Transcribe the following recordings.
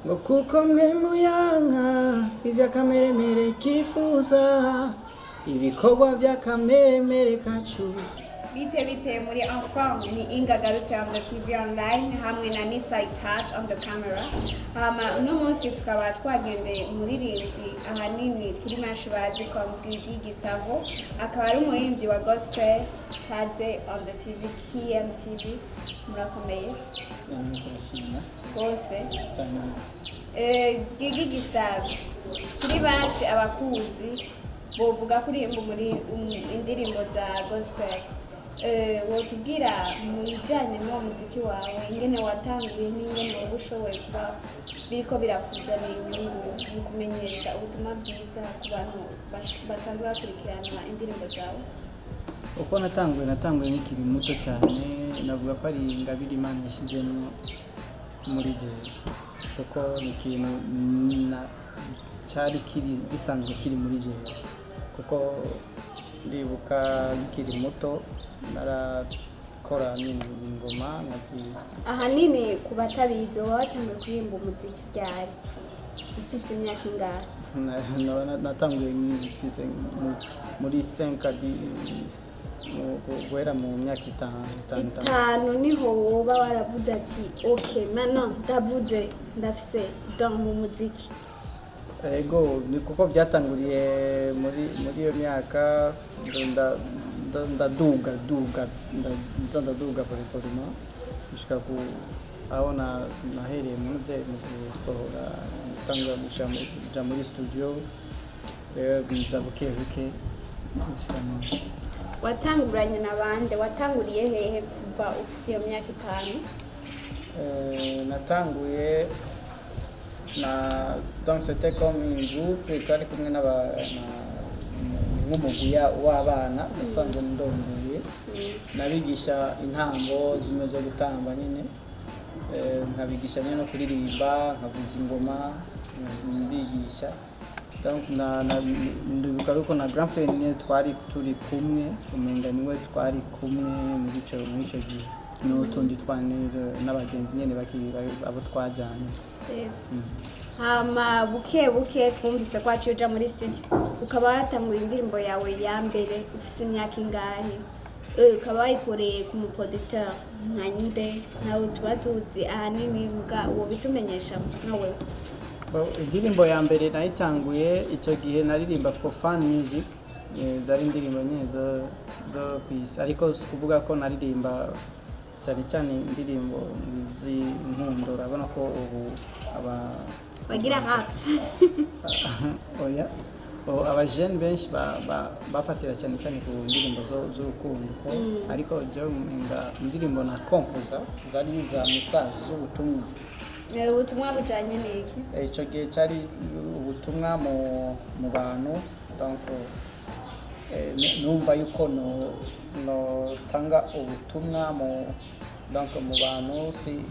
ngo kuko mwe muyanka ivy'akameremere kifuza ibikorwa vy'akameremere kacu. Bite muri enfant ni ingagarutse on the TV online hamwe na Nisa Touch on the camera. Uno munsi tukaba twagendeye umuririmbyi ahanini kuri benshi bazi kwa Gustavo, akaba ari umuririmbyi wa gospel kaze on the TV KMTV. Murakomeye rwose Gigi Gustavo kuri benshi abakunzi bovuga kuririmba muri indirimbo za gospel. Wotubwira mu bijyanye n'uwo muziki wawe ingene watanguye n'ingene waba ushoboye kuba biriko birakuzanira inyungu mu kumenyesha ubutumwa bwiza ku bantu basanzwe bakurikirana indirimbo zawe? Uko natanguye nkiri muto cyane, navuga ko ari ingabire Imana yashyizemo muri jewe, kuko ni ikintu cyari gisanzwe kiri muri jewe, kuko ndibuka nkiri muto narakora ingoma ahanini ku batabizi wowe watangiye kuririmba umuziki ryari ufise imyaka ingahe? natanguye ngifise muri 5 guhera mu myaka itanu niho woba waravuze ati okay maintenant ndafise dans mu muziki. Ego ni kuko byatanguriye muri iyo myaka ndaduga polipolima gushika ku aho nahereye mu gusohora gutanga gushya muri studio biza buke watanguranye n'abandi, watanguriye hehe kuva ufise iyo myaka itanu? Natanguye donc c'était comme un groupe twari kumwe nk'umugwi w'abana nasanzwe ndongoye, nabigisha intango zimwe zo gutamba nyine, nkabigisha no kuririmba, nkavuza ingoma, mbigisha. Donc ndibuka yuko na grand frère nyine twari turi kumwe, umenga niwe twari kumwe muri ico gihe, n'utundi n'abagenzi nyine abo twajyanye. Hama buke twumvise ko waciye uja muri studio ukaba watanguye indirimbo yawe ya mbere ufise imyaka ingahe? Ukaba wayikoreye ku muproducteur nka nde nawe tuba tuzi ahanini uwo bitumenyesha nawe? Indirimbo ya mbere nayitanguye icyo gihe naririmba ko fan music, zari indirimbo nyine zo kwisi, ariko kuvuga ko naririmba cyane indirimbo z'inkundo. Urabona ko ubu bagira rap oya abajene benshi bafatira cyane ku ndirimbo z'urukundo, ariko jewe umenga indirimbo na composer zari za message z'ubutumwa. Ubutumwa bujanye n'iki? Icyo gihe cyari ubutumwa mu bantu, donc numva yuko no tanga ubutumwa mu bantu si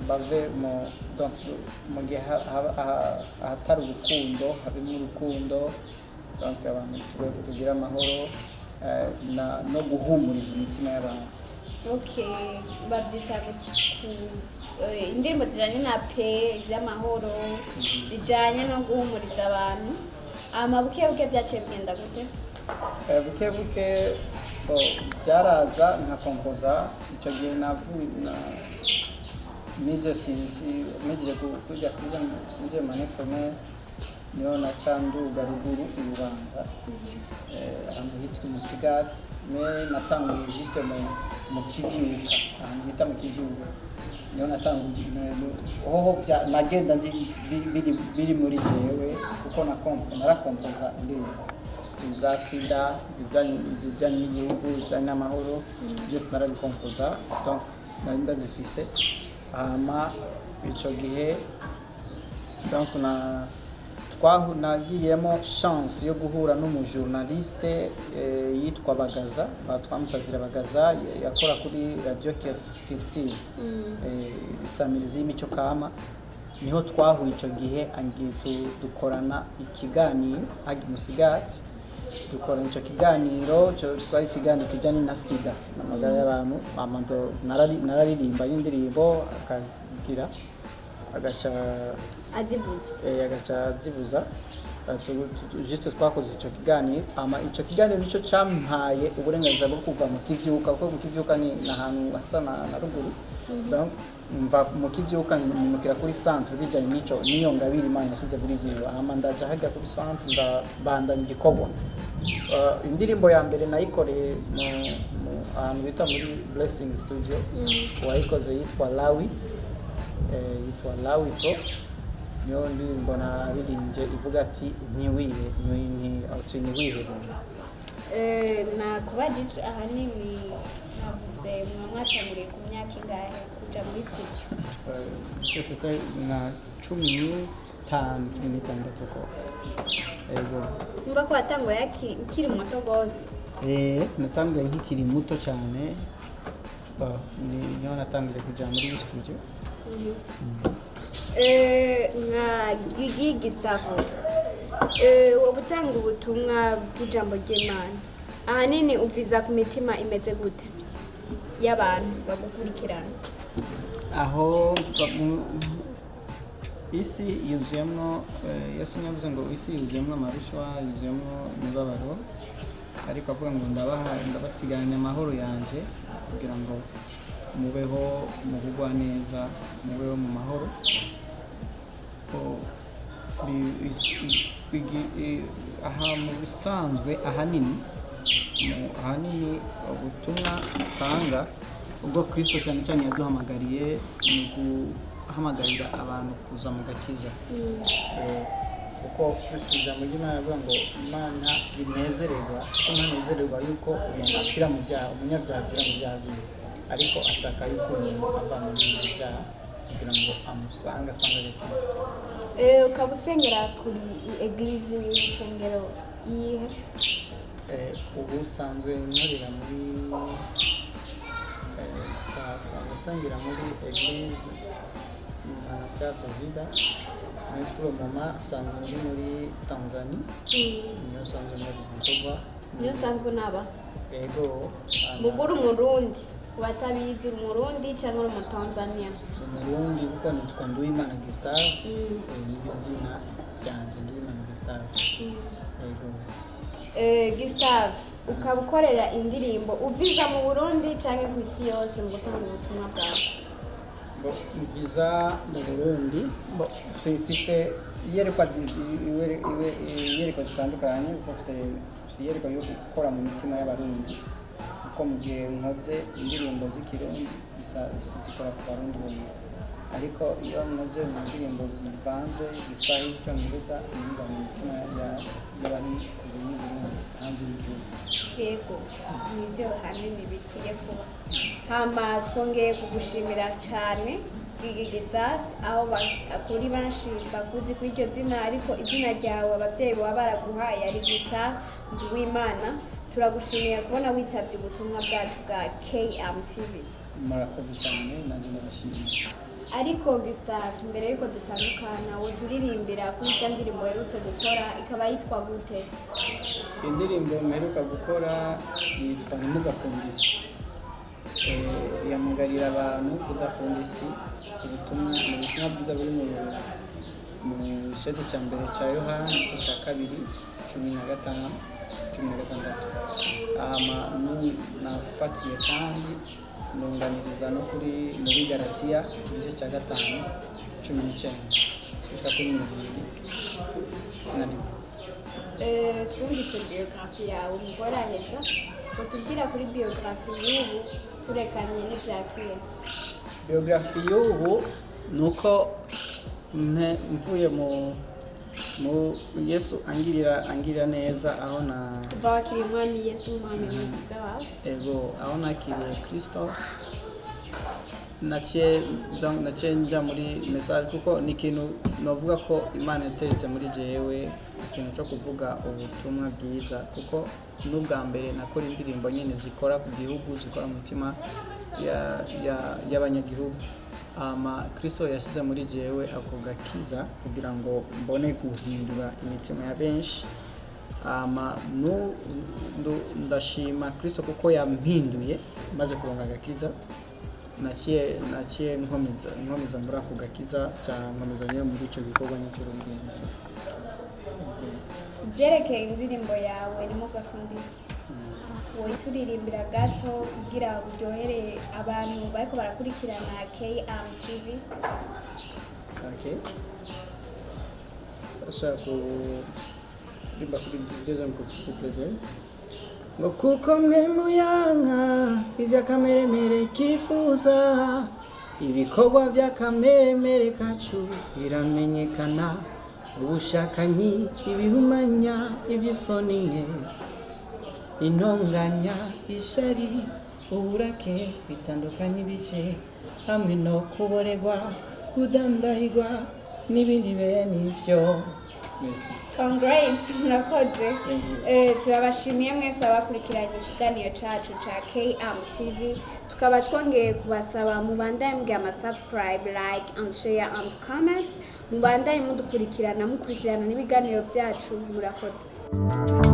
bave mu gihe ahatari urukundo habimo urukundo, donc abantu tugira amahoro no guhumuriza imitima y'abantu. Okay, babyita indirimbo zijanye na pe by'amahoro, zijanye no guhumuriza abantu. Buke byaciye bigenda gute? Buke byaraza nka kompoza. Icyo gihe nije nigije kujya size manekome, niyo nacanduga ruguru ibubanza ahantu hitwa Musigati, natanguye juste mu Kivyuka, ahantu bita mu Kivyuka, niyo natanguye hoho nagenda biri muri jewe, kuko narakompoza indirimbo za sida zijanye n'igihugu, zijanye n'amahoro, byose narabikompoza, donc nari ndazifise. Hama icyo gihe donc nagiyemo chance yo guhura n'umujournaliste yitwa Bagaza, twamutazira Bagaza, yakora kuri radio Kirti, isamirizi y'imico kama. Niho twahuye icyo gihe, dukorana ikiganiro agi Musigati, dukorana icyo kiganiro twari ikiganiro kijyanye na sida n'amagara y'abantu. Nararirimba y'indirimbo akagira agaca azibuza juste twakoze icyo kiganiro icyo kiganiro nicyo cyampaye uburenganzira bwo kuva mu kivyuka kuko mu kivyuka ni ahantu hasa na ruguru mva mu kivyuka nimukira kuri centre bijanye niyo ngabiri Imana yasize kuri jiwe ndaja hajya kuri centre ndabandanya igikorwa. Indirimbo ya mbere nayikoreye mu ahantu bita muri Blessing Studio wayikoze yitwa Lawi Pro niyo ndirimbo naririmbye ivuga ati ntiwihe nakubajije ahanini navuze mwatanguriye ku myaka ingahe kuja muri studio? Cyose na 15 ko ego mba ko watanguye ukiri muto gose. natanguye nkikiri muto cyane niyo natangiye kuja muri studio. Nka Gustavo wabutanga ubutumwa bw'ijambo ry'Imana ahanini uviza ku mitima imeze gute y'abantu bagukurikirana? Aho isi yuzuyemo Yesu yavuze ngo isi yuzuyemo amarushwa yuzuyemo imibabaro ariko avuga ngo ndabasigaranye amahoro yanjye kugira ngo mubeho mugubwa neza mubeho mu mahoro. Aha mu bisanzwe ahanini ubutumwa tanga ubwo Kristo cyane cyane yaduhamagariye ni guhamagarira abantu kuza mu gakiza. Kuko Kristo ijambo ry'Imana avuga ngo Imana inezererwa yuko umuntu apfira mu byaha umunyabyaha apfira mu byaha byiwe ariko ashaka yuko umuntu ava mu byaha kugira ngo asange agakiza. Ukaba usengera kuri eglise y'ishengero yihe? Ubu usanzwe nkorera muri usengera muri eglise Manasya Vida Metro Mama sanzwe ndi muri Tanzania niyo sanzwe muri Bukoba niyo sanzwe naba ego muguru Murundi watabizi Murundi cyangwa mu Tanzania? Murundi kuko nitwa Imana Gustave ni izina ryanjye Imana Gustave. Ego Gustave ukaba ukorera indirimbo uviza mu Burundi cyangwa ku isi yose mu gutanga ubutumwa bwawe? Viza mu Burundi fise iyerekwa zitandukanye kuko fise iyerekwa yo gukora mu mitima y'abarundi kuko mu gihe nkoze indirimbo z'ikirundi zikora ku barundi bonyine ariko iyo nkoze mu ndirimbo zivanze Igiswahili n'icyongereza nimba mu mitima y'abari ku Burundi hanze y'igihugu. Yego nibyo hanini bikwiye kuba. Hama twongeye kugushimira cyane Gustave aho kuri benshi bakuzi kuri iryo zina ariko izina ryawe ababyeyi baba baraguhaye ari Gustave Nduwimana. Turagushimiye kubona witabye ubutumwa bwacu bwa KMTV. Murakoze cyane nanjye ndabashimiye. Ariko Gustave mbere yuko dutandukana wowe turirimbira kuri iyo ndirimbo uherutse gukora ikaba yitwa gute? Indirimbo mperuka gukora yitwa Ntimugakunda isi. Yamugarira abantu kudakunda isi ubutumwa bwiza buri mu gice cya mbere cya Yohana igice cya 2:15-16. Nafatiye kandi nunganiriza no muri Galatiya igice cya 5:19 gushika kuri 20. Twumvise biografi yawe umugore aheza utubwira kuri biografi y'ubu turekanye n'ibyakwiye. Biografi y'ubu nuko mvuye mu Yesu angirira neza aho bakiri umwami Yesu umwami mwiza wawe. Ego aho nakiriye Kristo naciye njya muri message kuko ni ikintu navuga ko Imana yateretse muri jewe ikintu cyo kuvuga ubutumwa bwiza kuko n'ubwa mbere nakora indirimbo nyine zikora ku gihugu zikora mu mitima y'abanyagihugu. Kristo yashyize muri jewe ako gakiza kugira ngo mbone guhindura imitima ya benshi. Ndashima Kristo kuko yampinduye maze kuronga agakiza naciye nkomeza muri ako gakiza cyangwa nkomeza nyine muri icyo gikorwa n'icyo rumbindi. Byerekeye indirimbo yawe irimo gakundisi wowe turirimbira gato kugira uryohere abantu bariko barakurikirana KM TV. Okay. Ashaka kurimba kuri deuxième couple ngo kuko mwe muyanka ivy'akameremere kifuza ibikorwa vy'akameremere kacu biramenyekana ubushakanyi ibihumanya ivy'isoni nke intonganya ishari uburake bitandukanye ibice hamwe no kuboregwa kudandahirwa n'ibindi bene ivyo. Congrats, murakoze. Turabashimiye mwese abakurikiranye ikiganiro cacu ca KM TV. Tukaba twongeye kubasaba mubandanye mugira subscribe, like and share and comment. Mubandanye mukurikirana n'ibiganiro byacu. Murakoze.